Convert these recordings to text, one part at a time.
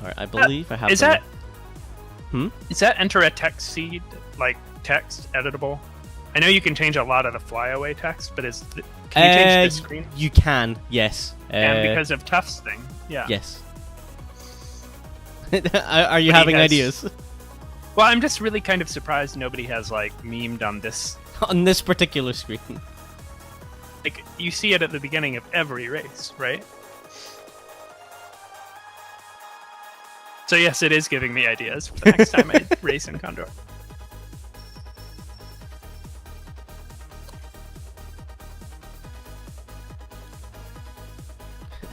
Alright, I believe I have Is them. Is that enter a text seed, like text, editable? I know you can change a lot of the flyaway text, but can you change this screen? You can, yes. And because of Tuft's thing, yeah. Yes. Are you having ideas? Well, I'm just really kind of surprised nobody has, like, memed on this. On this particular screen. Like, you see it at the beginning of every race, right? So yes, it is giving me ideas for the next time I race in Condor.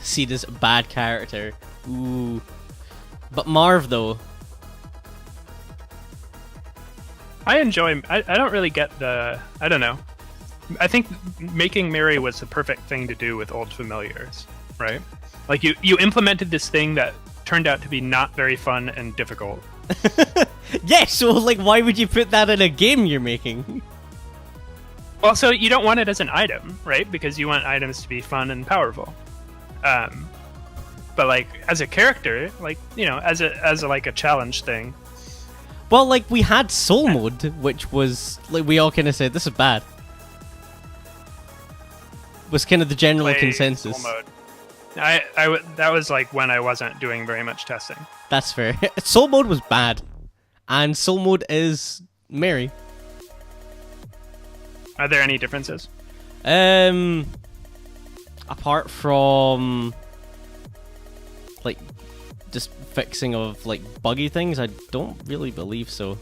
See this bad character. Ooh. But Marv, though. I enjoy... I don't really get the... I don't know. I think making Mary was the perfect thing to do with old familiars, right? Like, you implemented this thing that turned out to be not very fun and difficult. Yeah, so, like, why would you put that in a game you're making? Well, so you don't want it as an item, right? Because you want items to be fun and powerful. But, like, as a character, like, you know, as a like a challenge thing. Well, like, we had Soul Mode, which was, like, we all kind of said, this is bad. Was kind of the general consensus. Soul Mode. That was, like, when I wasn't doing very much testing. That's fair. Soul Mode was bad. And Soul Mode is Mary. Are there any differences? Apart from, like, just fixing of, like, buggy things, I don't really believe so.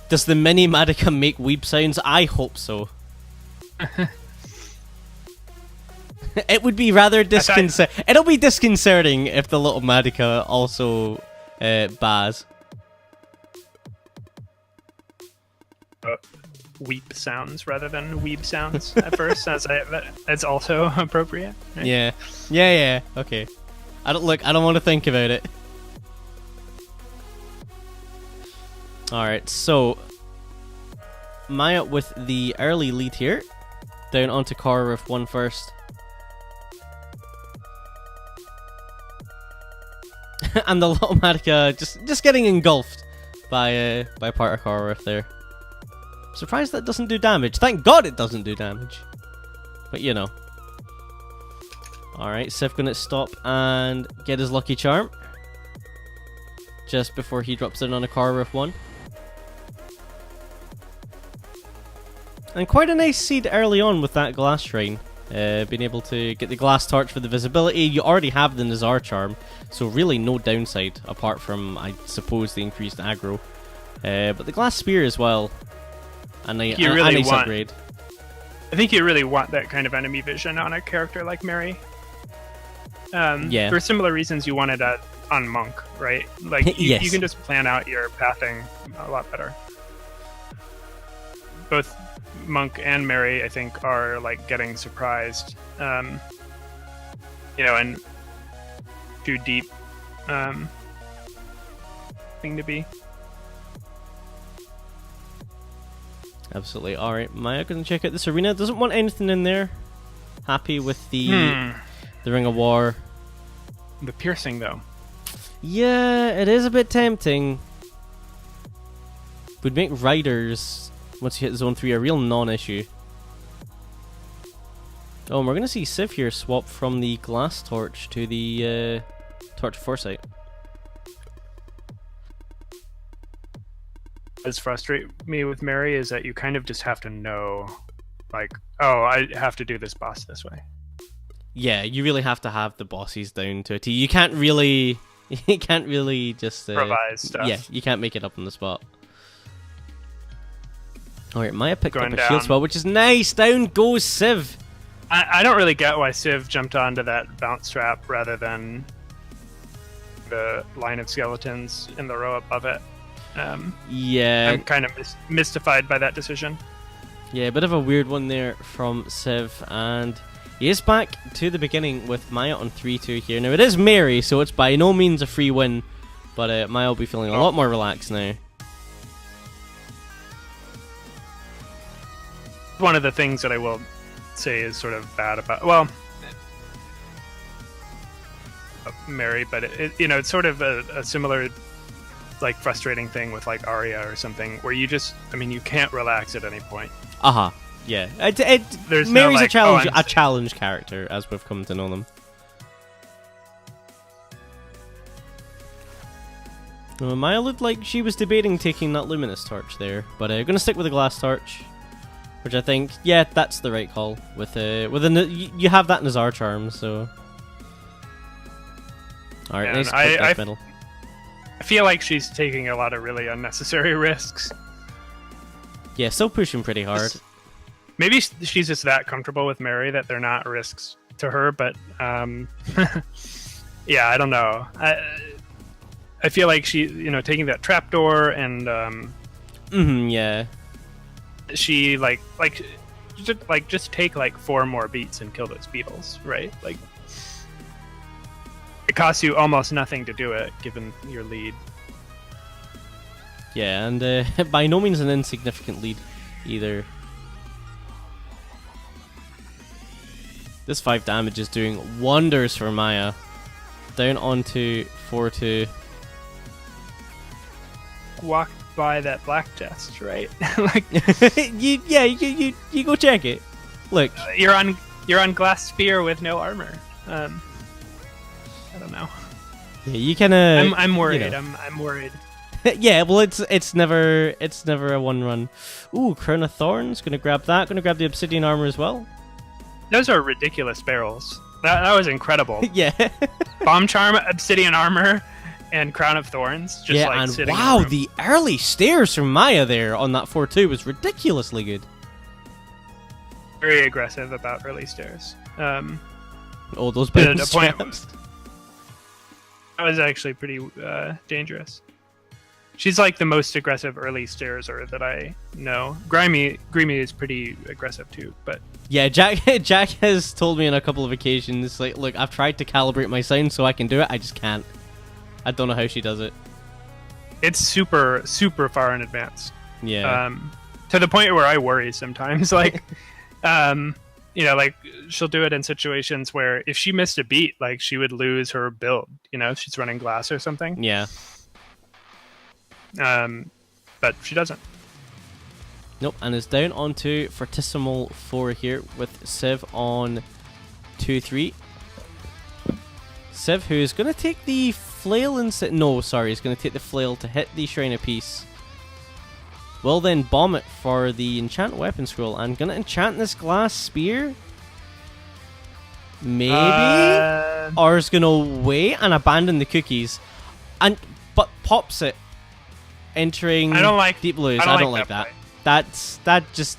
Does the mini Madoka make weeb sounds? I hope so. It would be rather disconcerting. It'll be disconcerting if the little Madoka also baz. Weep sounds rather than weeb sounds at first, that's also appropriate. Right? Yeah. Okay. I don't want to think about it. All right, so Maya with the early lead here, down onto car with 1 first. And the little Madoka just getting engulfed by part of car riff there. Surprised that doesn't do damage. Thank God it doesn't do damage. But you know. Alright, Siv gonna stop and get his lucky charm. Just before he drops in on a car riff 1. And quite a nice seed early on with that glass shrine. Being able to get the glass torch for the visibility. You already have the Nazar charm, so really no downside apart from, I suppose, the increased aggro. But the glass spear as well. A nice upgrade. I think you really want that kind of enemy vision on a character like Mary. Yeah. For similar reasons you wanted that on Monk, right? Like, yes. You can just plan out your pathing a lot better. Both Monk and Mary, I think, are, like, getting surprised. You know, and too deep thing to be. Absolutely. Alright, Maya gonna check out this arena. Doesn't want anything in there. Happy with the Ring of War. The piercing, though. Yeah, it is a bit tempting. Would make riders, once you hit zone 3, a real non-issue. Oh, and we're gonna see Siv here swap from the glass torch to the torch of foresight. What frustrates me with Mary is that you kind of just have to know, like, oh, I have to do this boss this way. Yeah, you really have to have the bosses down to a T. You can't really just improvise stuff. Yeah, you can't make it up on the spot. Alright, Maya picked up a down. shield spell, which is nice. Down goes Siv. I don't really get why Siv jumped onto that bounce trap rather than the line of skeletons in the row above it. Yeah. I'm kind of mystified by that decision. Yeah, a bit of a weird one there from Siv, and he is back to the beginning with Maya on 3-2 here. Now, it is Mary, so it's by no means a free win, but Maya will be feeling a lot more relaxed now. One of the things that I will say is sort of bad about... Well, Mary, but it's sort of a similar like frustrating thing with like Arya or something where you can't relax at any point. Yeah. There's Mary's no, a challenge, a challenge character, as we've come to know them. Maya looked like she was debating taking that luminous torch there, but I'm gonna stick with the glass torch, which I think, yeah, that's the right call. You have that Nazar charm, so. All right, nice quick death metal. I feel like she's taking a lot of really unnecessary risks. Yeah, still pushing pretty hard. Maybe she's just that comfortable with Mary that they're not risks to her, but yeah, I don't know. I feel like she, taking that trapdoor and yeah. She just take like 4 more beats and kill those beetles, right? Like it costs you almost nothing to do it, given your lead. Yeah, and by no means an insignificant lead either. This 5 damage is doing wonders for Maya. Down onto 4-2. Walk by that black chest, right? Like you go check it. Look, you're on glass spear with no armor. I don't know. Yeah, you kind of. I'm worried. I'm worried. Yeah, well, it's never a one run. Ooh, Crown of Thorns. Gonna grab that. Gonna grab the obsidian armor as well. Those are ridiculous barrels. That was incredible. Yeah. Bomb charm, obsidian armor, and Crown of Thorns. Just yeah, like and sitting wow, in the the early stairs from Maya there on that 4-2 was ridiculously good. Very aggressive about early stairs. Oh, those bounce point. traps. That was actually pretty dangerous. She's like the most aggressive early stairs-er that I know. Grimy is pretty aggressive too, but yeah, Jack has told me on a couple of occasions, like, look, I've tried to calibrate my sound so I can do it, I just can't. I don't know how she does it. It's super, super far in advance. Yeah. To the point where I worry sometimes, like, like she'll do it in situations where if she missed a beat, like she would lose her build. If she's running glass or something. Yeah. But she doesn't. Nope, and is down onto Fortissimo 4 here with Civ on 2-3. Civ, who is going to take the flail instead. No, sorry, he's going to take the flail to hit the Shrine of Peace. Will then bomb it for the enchant weapon scroll and going to enchant this glass spear. Maybe? Or is going to wait and abandon the cookies. But pops it. Entering I don't like deep blues. I don't like that. That just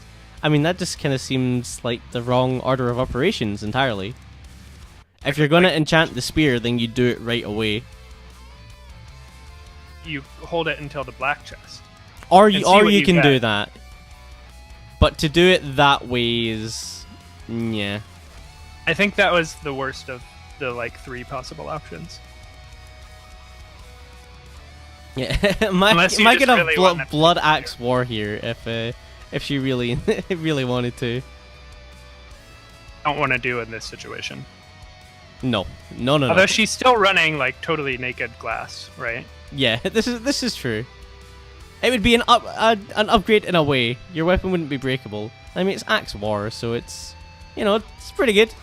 kind of seems like the wrong order of operations entirely. If you're gonna enchant the spear, then you do it right away. You hold it until the black chest. Or you can do that. But to do it that way is, yeah. I think that was the worst of the 3 possible options. Yeah, might get a really blood axe war here if she really wanted to. Don't want to do in this situation. No. Although she's still running totally naked glass, right? Yeah, this is true. It would be an upgrade in a way. Your weapon wouldn't be breakable. I mean, it's axe war, so it's it's pretty good.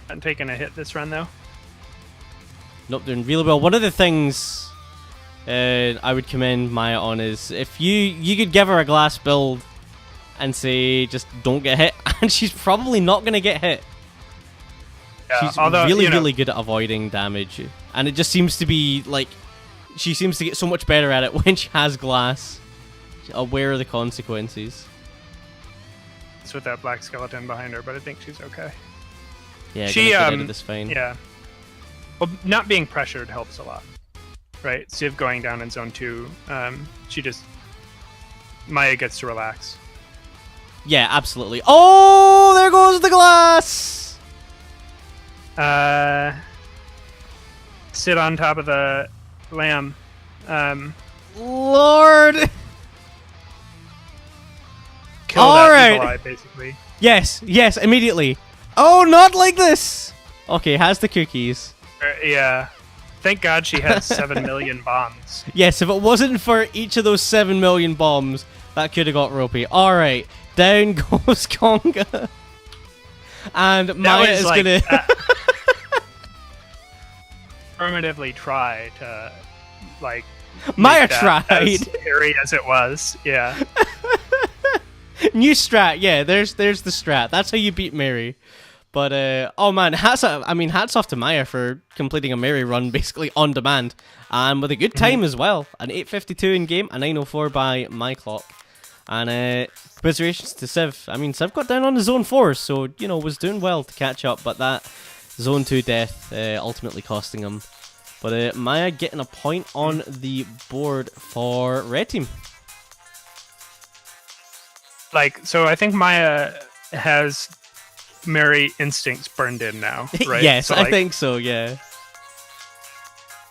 I'm taking a hit this run though. Nope, doing really well. One of the things I would commend Maya on is if you could give her a glass build and say just don't get hit, and she's probably not going to get hit. Yeah, she's really good at avoiding damage, and it just seems to be like she seems to get so much better at it when she has glass. She's aware of the consequences. It's with that black skeleton behind her, but I think she's okay. Yeah, she get out of this fine. Yeah. Well, not being pressured helps a lot, right? Civ going down in zone 2, Maya gets to relax. Yeah, absolutely. Oh, there goes the glass! Sit on top of the lamb. Lord! Kill that evil eye, basically. Yes, immediately. Oh, not like this! Okay, has the cookies. Yeah. Thank God she had 7 million bombs. Yes, if it wasn't for each of those 7 million bombs, that could have got ropey. Alright, down goes Conga. And Maya is like, gonna... affirmatively try to, like... Maya make that tried! as scary as it was, yeah. New strat, yeah, there's the strat. That's how you beat Mary. But, oh man, hats off to Maya for completing a Mary run basically on demand. And with a good time as well. An 8:52 in game, a 9:04 by my clock. And, commiserations to Civ. I mean, Civ got down on the zone 4, so, you know, was doing well to catch up. But that zone 2 death ultimately costing him. But Maya getting a point on the board for red team. Like, so I think Maya has Mary instincts burned in now, right? Yes, so, I think so, yeah.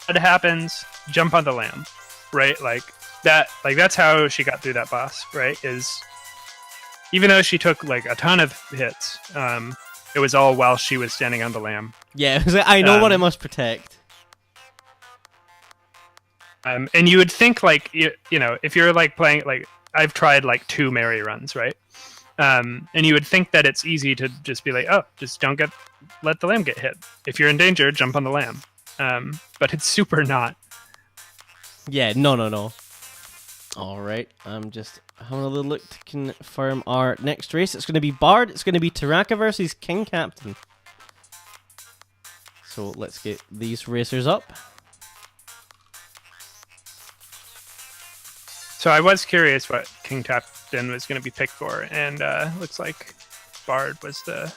What happens, jump on the lamb, right? Like that's how she got through that boss, right? Is even though she took like a ton of hits, it was all while she was standing on the lamb. Yeah, it was like, I know what I must protect. And you would think like you know, if you're like playing, like I've tried like 2 Mary runs, right? And you would think that it's easy to just be like, oh, just let the lamb get hit. If you're in danger, jump on the lamb. But it's super not. Yeah, no. Alright, I'm just having a little look to confirm our next race. It's going to be Bard, it's going to be Taraka versus King Captain. So let's get these racers up. So I was curious what King Captain was going to be picked for, and looks like Bard was the